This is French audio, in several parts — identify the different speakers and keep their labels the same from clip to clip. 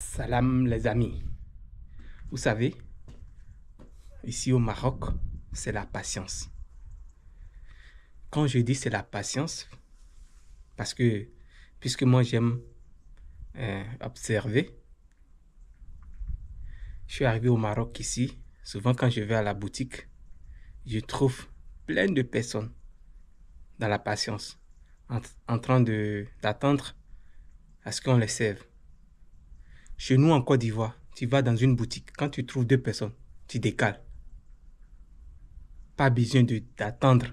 Speaker 1: Salam les amis. Vous savez, ici au Maroc, c'est la patience. Quand je dis c'est la patience, parce que puisque moi j'aime observer, je suis arrivé au Maroc ici. Souvent quand je vais à la boutique, je trouve plein de personnes dans la patience, en train d'attendre à ce qu'on les serve. Chez nous en Côte d'Ivoire, tu vas dans une boutique, quand tu trouves deux personnes, tu décales. Pas besoin d'attendre.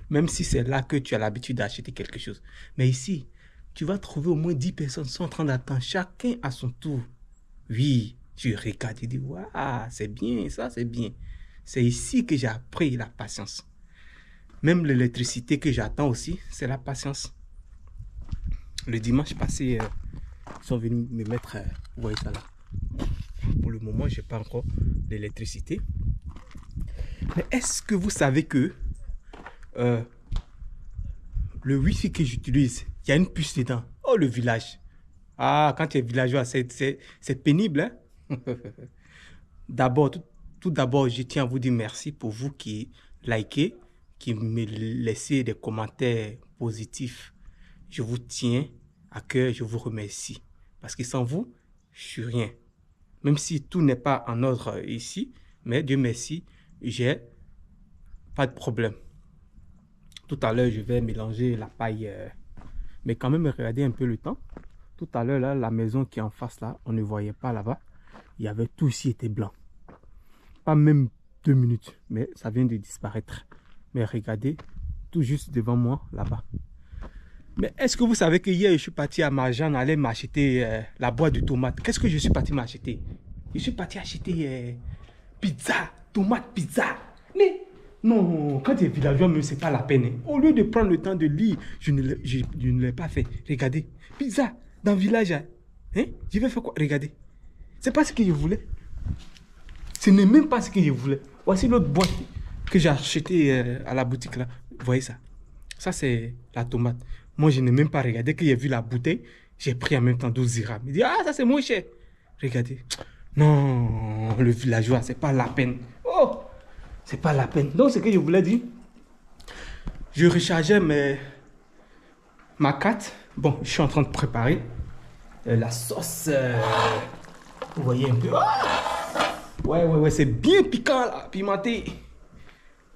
Speaker 1: Même si c'est là que tu as l'habitude d'acheter quelque chose. Mais ici, tu vas trouver au moins 10 personnes qui sont en train d'attendre, chacun à son tour. Oui, tu regardes et dis, waouh, c'est bien, ça c'est bien. C'est ici que j'ai appris la patience. Même l'électricité que j'attends aussi, c'est la patience. Le dimanche passé, ils sont venus me mettre, vous voyez ça là. Pour le moment, je n'ai pas encore l'électricité. Mais est-ce que vous savez que le Wi-Fi que j'utilise, il y a une puce dedans. Oh, le village. Ah, quand tu es villageois, c'est pénible, hein? D'abord, tout d'abord, je tiens à vous dire merci pour vous qui likez, qui me laissez des commentaires positifs. Je vous tiens à cœur, je vous remercie. Parce que sans vous, je suis rien. Même si tout n'est pas en ordre ici, mais Dieu merci, j'ai pas de problème. Tout à l'heure, je vais mélanger la paille, mais quand même, regardez un peu le temps. Tout à l'heure, là, la maison qui est en face, là, on ne voyait pas là-bas. Il y avait tout ici était blanc. Pas même 2 minutes, mais ça vient de disparaître. Mais regardez, tout juste devant moi, là-bas. Mais est-ce que vous savez que hier, je suis parti à Marjan, aller m'acheter la boîte de tomates. Qu'est-ce que je suis parti m'acheter? Je suis parti acheter pizza, tomate pizza. Mais non, quand tu es villageois, même, c'est pas la peine. Hein. Au lieu de prendre le temps de lire, je ne l'ai pas fait. Regardez, pizza dans le village. Hein? Je vais faire quoi? Regardez. C'est pas ce que je voulais. Ce n'est même pas ce que je voulais. Voici l'autre boîte que j'ai acheté à la boutique là. Vous voyez ça? Ça, c'est la tomate. Moi, je n'ai même pas regardé. Que j'ai vu la bouteille, j'ai pris en même temps 12 dirhams. Il dit, ah, ça, c'est moins cher. Regardez. Non, le villageois, c'est pas la peine. Oh, c'est pas la peine. Donc, ce que je voulais dire, je rechargeais ma carte. Bon, je suis en train de préparer la sauce. Vous voyez un peu. Oh, ouais, c'est bien piquant là, pimenté.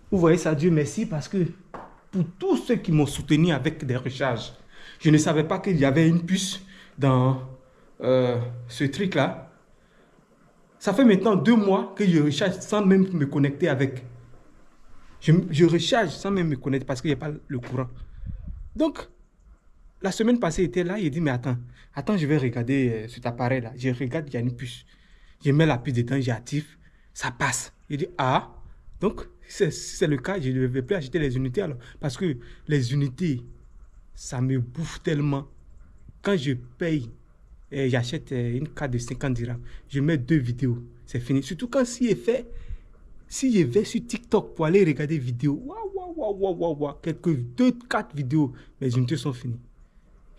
Speaker 1: Vous voyez ça, Dieu merci, parce que pour tous ceux qui m'ont soutenu avec des recharges, je ne savais pas qu'il y avait une puce dans ce truc là. Ça fait maintenant 2 mois que je recharge sans même me connecter avec. Je recharge sans même me connecter parce qu'il n'y a pas le courant. Donc, la semaine passée, il était là, il dit, mais attends, je vais regarder cet appareil-là. Je regarde, il y a une puce. Je mets la puce dedans, j'active, ça passe. Il dit, ah, donc, si c'est le cas, je ne vais plus acheter les unités alors. Parce que les unités, ça me bouffe tellement. Quand je paye, j'achète une carte de 50 dirhams, je mets 2 vidéos, c'est fini. Surtout quand si je vais sur TikTok pour aller regarder des vidéos, quelques 2-4 vidéos, mes unités sont finies.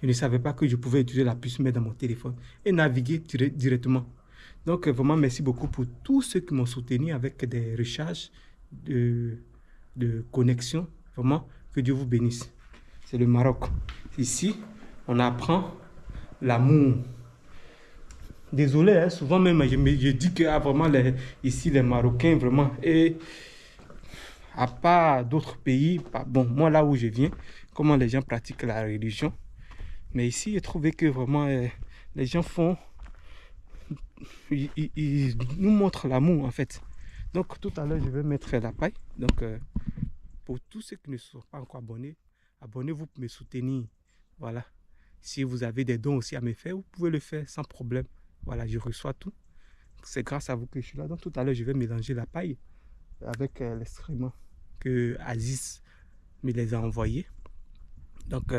Speaker 1: Je ne savais pas que je pouvais utiliser la puce mettre dans mon téléphone et naviguer directement. Donc, vraiment, merci beaucoup pour tous ceux qui m'ont soutenu avec des recharges de connexion. Vraiment, que Dieu vous bénisse. C'est le Maroc. Ici, on apprend l'amour. Désolé, hein, souvent même, je dis que vraiment, ici, les Marocains, vraiment, et à part d'autres pays, bon, moi, là où je viens, comment les gens pratiquent la religion. Mais ici, j'ai trouvé que vraiment, les gens font... Ils nous montrent l'amour, en fait. Donc, tout à l'heure, je vais mettre la paille. Donc, pour tous ceux qui ne sont pas encore abonnés, abonnez-vous pour me soutenir. Voilà. Si vous avez des dons aussi à me faire, vous pouvez le faire sans problème. Voilà, je reçois tout. C'est grâce à vous que je suis là. Donc, tout à l'heure, je vais mélanger la paille avec l'excrément que Aziz me les a envoyés. Donc,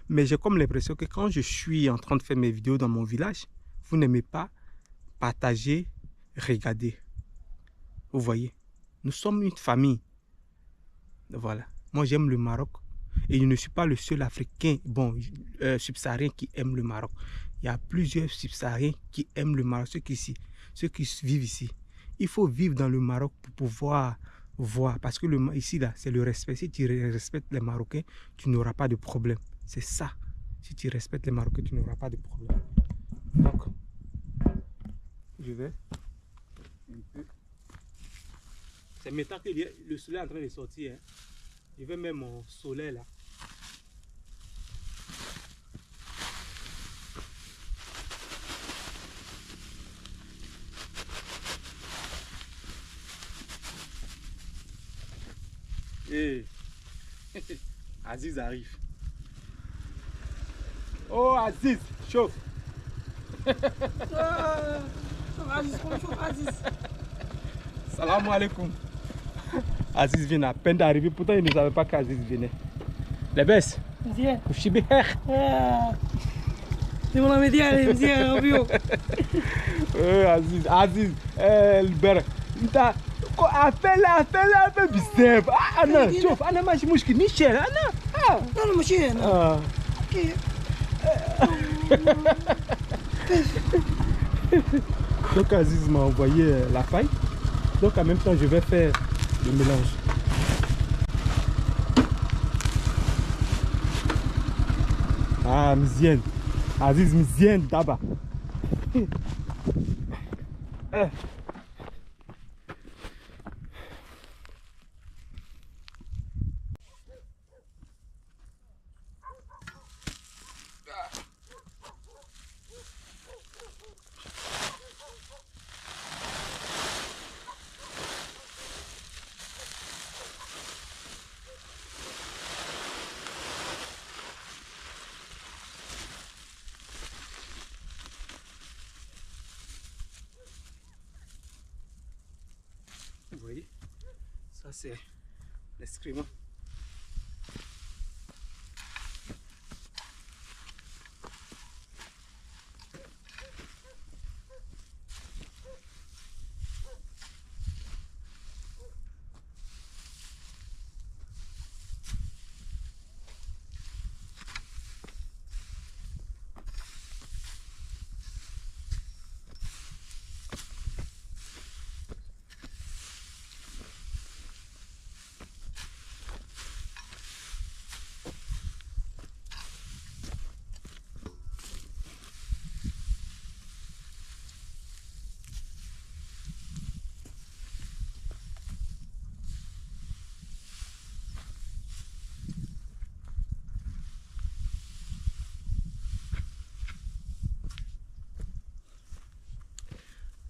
Speaker 1: mais j'ai comme l'impression que quand je suis en train de faire mes vidéos dans mon village, vous n'aimez pas partager, regarder. Vous voyez, nous sommes une famille. Voilà. Moi, j'aime le Maroc. Et je ne suis pas le seul Africain, bon, subsaharien qui aime le Maroc. il y a plusieurs subsahariens qui aiment le Maroc, ceux qui vivent ici. Il faut vivre dans le Maroc pour pouvoir voir. Parce que ici, là, c'est le respect. Si tu respectes les Marocains, tu n'auras pas de problème. C'est ça. Si tu respectes les Marocains, tu n'auras pas de problème. Donc, je vais un peu. C'est maintenant que le soleil est en train de sortir. Hein. Je vais mettre mon soleil là. Et Aziz arrive. Oh Aziz, chauffe.
Speaker 2: Aziz, bonjour Aziz.
Speaker 1: Salam alaikum. Aziz vient à peine d'arriver, pourtant il ne savait pas qu'Aziz venait. Les baisses.
Speaker 2: Bien.
Speaker 1: Kouchibi.
Speaker 2: C'est mon ami d'hier, bien, obvio.
Speaker 1: Aziz, Albert. Appelle-la, bisef. Anna, chauffe, Anna, ماشي مشكل, Michel, Anna.
Speaker 2: Non, monsieur. Ok.
Speaker 1: Donc Aziz m'a envoyé la paille. Donc en même temps, je vais faire le mélange. Ah, Mizienne. Aziz Mizienne, d'abord. Vous voyez, ça c'est l'excrément.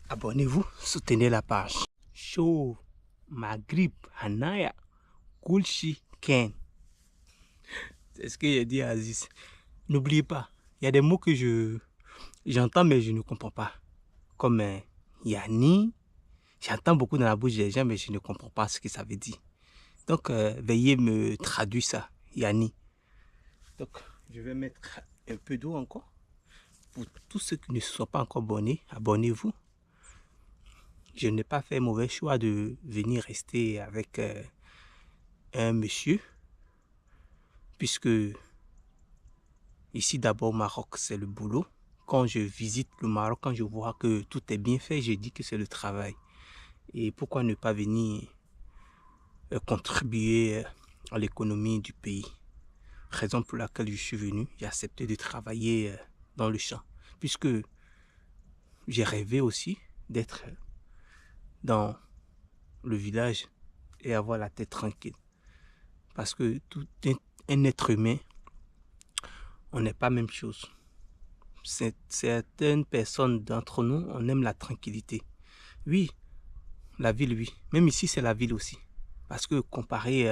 Speaker 1: Abonnez-vous, soutenez la page. Show, Maghrib, Hanaya, Kulchi, Ken. C'est ce que j'ai dit à Aziz. N'oubliez pas, il y a des mots que j'entends mais je ne comprends pas. Comme Yani, j'entends beaucoup dans la bouche des gens mais je ne comprends pas ce que ça veut dire. Donc veuillez me traduire ça, Yani. Donc je vais mettre un peu d'eau encore. Pour tous ceux qui ne sont pas encore abonnés, abonnez-vous. Je n'ai pas fait mauvais choix de venir rester avec un monsieur, puisque ici d'abord au Maroc c'est le boulot. Quand je visite le Maroc, quand je vois que tout est bien fait, je dis que c'est le travail. Et pourquoi ne pas venir contribuer à l'économie du pays? Raison pour laquelle je suis venu, j'ai accepté de travailler dans le champ, puisque j'ai rêvé aussi d'être dans le village et avoir la tête tranquille. Parce que tout un être humain, on n'est pas la même chose. Certaines personnes d'entre nous, on aime la tranquillité. Oui, la ville, oui. Même ici, c'est la ville aussi. Parce que comparé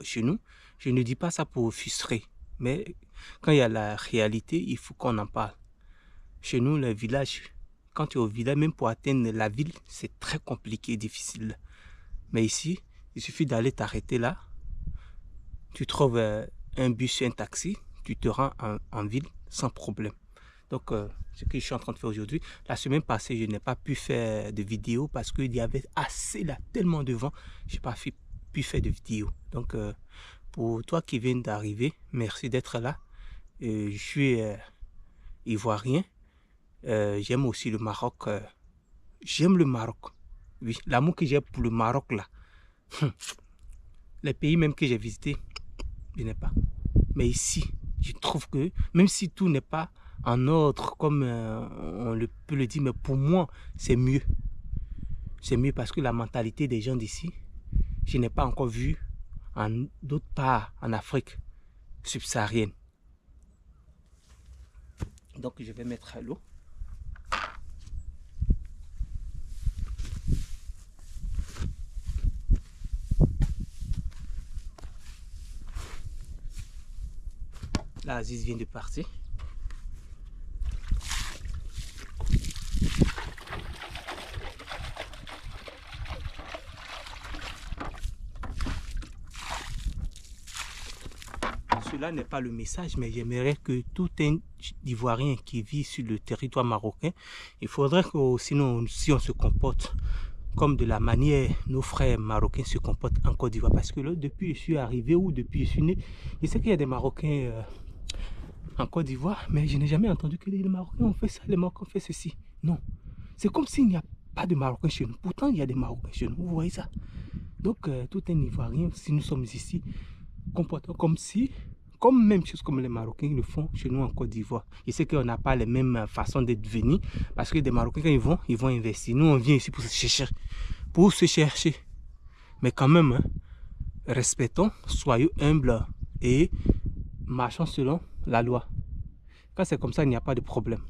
Speaker 1: chez nous, je ne dis pas ça pour frustrer. Mais quand il y a la réalité, il faut qu'on en parle. Chez nous, le village, quand tu es au village, même pour atteindre la ville, c'est très compliqué, difficile. Mais ici, il suffit d'aller t'arrêter là. Tu trouves un bus, un taxi, tu te rends en ville sans problème. Donc, ce que je suis en train de faire aujourd'hui, la semaine passée, je n'ai pas pu faire de vidéo parce qu'il y avait assez là, tellement de vent, je n'ai pas pu faire de vidéo. Donc, pour toi qui viens d'arriver, merci d'être là. Je suis ivoirien, J'aime aussi le Maroc. J'aime le Maroc. Oui, l'amour que j'ai pour le Maroc là. Les pays même que j'ai visités, je n'ai pas. Mais ici, je trouve que même si tout n'est pas en ordre comme on peut le dire, mais pour moi, c'est mieux. C'est mieux parce que la mentalité des gens d'ici, je n'ai pas encore vu en d'autres parts en Afrique subsaharienne. Donc je vais mettre à l'eau. La Aziz vient de partir. Cela n'est pas le message, mais j'aimerais que tout un Ivoirien qui vit sur le territoire marocain, il faudrait que sinon si on se comporte comme de la manière nos frères marocains se comportent en Côte d'Ivoire. Parce que là, depuis que je suis arrivé ou depuis que je suis né, je sais qu'il y a des Marocains en Côte d'Ivoire, mais je n'ai jamais entendu que les Marocains ont fait ça, les Marocains ont fait ceci. Non. C'est comme s'il n'y a pas de Marocains chez nous. Pourtant, il y a des Marocains chez nous. Vous voyez ça? Donc, tout un Ivoirien, si nous sommes ici, comportons comme si, comme même chose comme les Marocains le font chez nous en Côte d'Ivoire. Je sais qu'on n'a pas les mêmes façons d'être venus, parce que des Marocains, quand ils vont investir. Nous, on vient ici pour se chercher. Mais quand même, hein, respectons, soyons humbles et marchons selon la loi. Quand c'est comme ça, il n'y a pas de problème.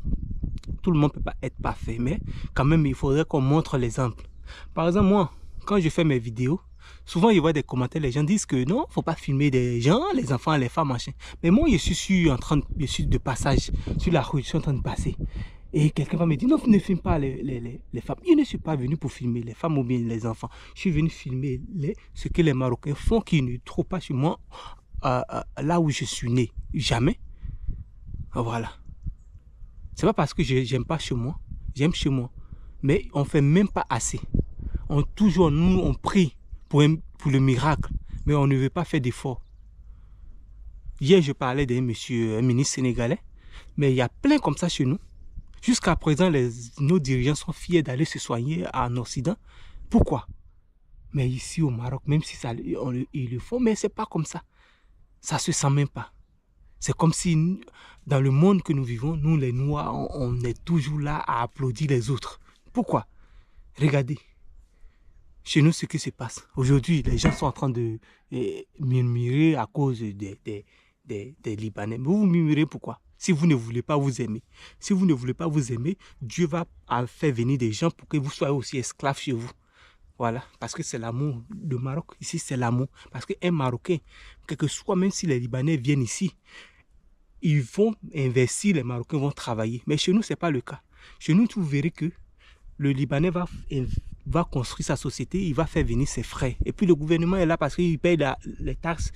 Speaker 1: Tout le monde ne peut pas être parfait, mais quand même, il faudrait qu'on montre l'exemple. Par exemple, moi, quand je fais mes vidéos, souvent, je vois des commentaires, les gens disent que non, il ne faut pas filmer des gens, les enfants, les femmes, machin. Mais moi, je suis de passage sur la rue, je suis en train de passer. Et quelqu'un va me dire, non, ne filme pas les femmes. Je ne suis pas venu pour filmer les femmes ou bien les enfants. Je suis venu filmer ce que les Marocains font, qui ne trouvent pas chez moi, là où je suis né. Jamais. Voilà. C'est pas parce que j'aime pas chez moi, j'aime chez moi. Mais on fait même pas assez. Toujours, nous, on prie pour le miracle, mais on ne veut pas faire d'efforts. Hier, je parlais d'un monsieur, un ministre sénégalais, mais il y a plein comme ça chez nous. Jusqu'à présent, nos dirigeants sont fiers d'aller se soigner en Occident. Pourquoi? Mais ici au Maroc, même si ils le font, mais c'est pas comme ça. Ça se sent même pas. C'est comme si dans le monde que nous vivons, nous les Noirs, on est toujours là à applaudir les autres. Pourquoi? Regardez. Chez nous, ce qui se passe. Aujourd'hui, les gens sont en train de murmurer à cause des Libanais. Mais vous murmurez pourquoi? Si vous ne voulez pas vous aimer. Si vous ne voulez pas vous aimer, Dieu va faire venir des gens pour que vous soyez aussi esclaves chez vous. Voilà, parce que c'est l'amour. Le Maroc, ici, c'est l'amour. Parce qu'un Marocain, quel que soit, même si les Libanais viennent ici, ils vont investir, les Marocains vont travailler. Mais chez nous, ce n'est pas le cas. Chez nous, vous verrez que le Libanais va construire sa société, il va faire venir ses frais. Et puis le gouvernement est là parce qu'il paye les taxes.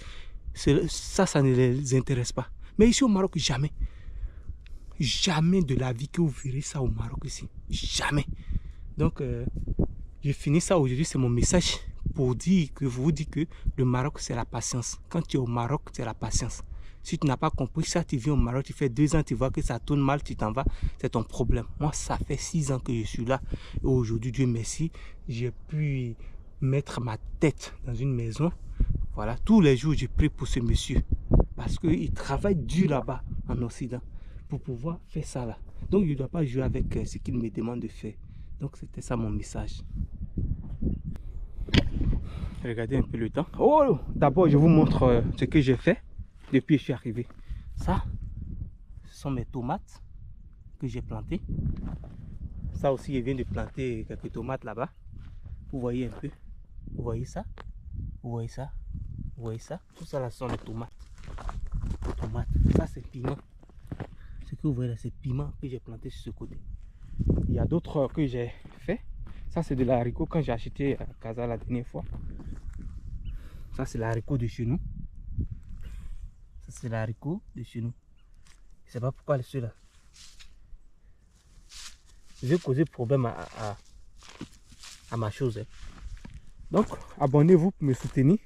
Speaker 1: Ça ne les intéresse pas. Mais ici au Maroc, jamais. Jamais de la vie que vous verrez ça au Maroc ici. Jamais. Donc, je finis ça aujourd'hui, c'est mon message pour vous dire que le Maroc, c'est la patience. Quand tu es au Maroc, c'est la patience. Si tu n'as pas compris ça, tu viens au Maroc, tu fais 2 ans, tu vois que ça tourne mal, tu t'en vas, c'est ton problème. Moi, ça fait 6 ans que je suis là. Et aujourd'hui, Dieu merci, j'ai pu mettre ma tête dans une maison. Voilà, tous les jours, je prie pour ce monsieur. Parce qu'il travaille dur là-bas, en Occident, pour pouvoir faire ça là. Donc, je ne dois pas jouer avec ce qu'il me demande de faire. Donc, c'était ça mon message. Regardez un peu le temps. Oh, d'abord, je vous montre ce que j'ai fait depuis que je suis arrivé. Ça, ce sont mes tomates que j'ai plantées. Ça aussi, je viens de planter quelques tomates là-bas. Vous voyez un peu. Vous voyez ça? Vous voyez ça? Vous voyez ça? Tout ça là, ce sont les tomates. Les tomates. Ça, c'est piment. Ce que vous voyez là, c'est piment que j'ai planté sur ce côté. Il y a d'autres que j'ai fait. Ça, c'est de l'haricot quand j'ai acheté à Casa la dernière fois. Ça, c'est l'haricot de chez nous. Ça, c'est l'haricot de chez nous. Je ne sais pas pourquoi ceux-là. Je vais causer problème à ma chose. Hein. Donc, abonnez-vous pour me soutenir.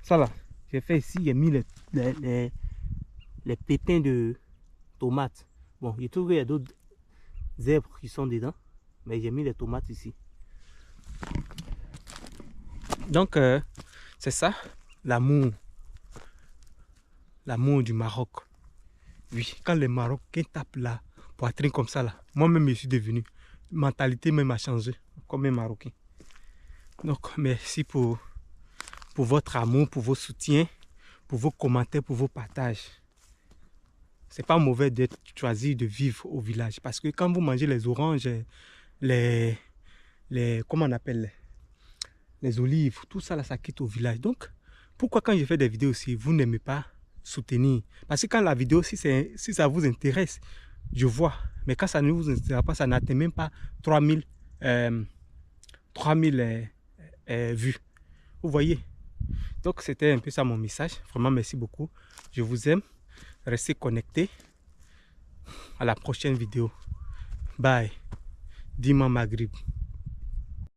Speaker 1: Ça là, j'ai fait ici, j'ai mis les pépins de tomates. Bon, je trouve qu'il y a d'autres zèbres qui sont dedans, mais j'ai mis les tomates ici. Donc, c'est ça, l'amour du Maroc. Oui, quand les Marocains tapent la poitrine comme ça, là, moi-même, je suis devenu. Mentalité même a changé, comme un Marocain. Donc, merci pour votre amour, pour vos soutiens, pour vos commentaires, pour vos partages. C'est pas mauvais d'être choisi de vivre au village. Parce que quand vous mangez les oranges, comment on appelle, les olives, tout ça, là, ça quitte au village. Donc, pourquoi quand je fais des vidéos aussi, vous n'aimez pas soutenir? Parce que quand la vidéo, si ça vous intéresse, je vois. Mais quand ça ne vous intéresse pas, ça n'atteint même pas 3000 vues. Vous voyez? Donc, c'était un peu ça mon message. Vraiment, merci beaucoup. Je vous aime. Restez connectés. À la prochaine vidéo. Bye. Dima Maghrib.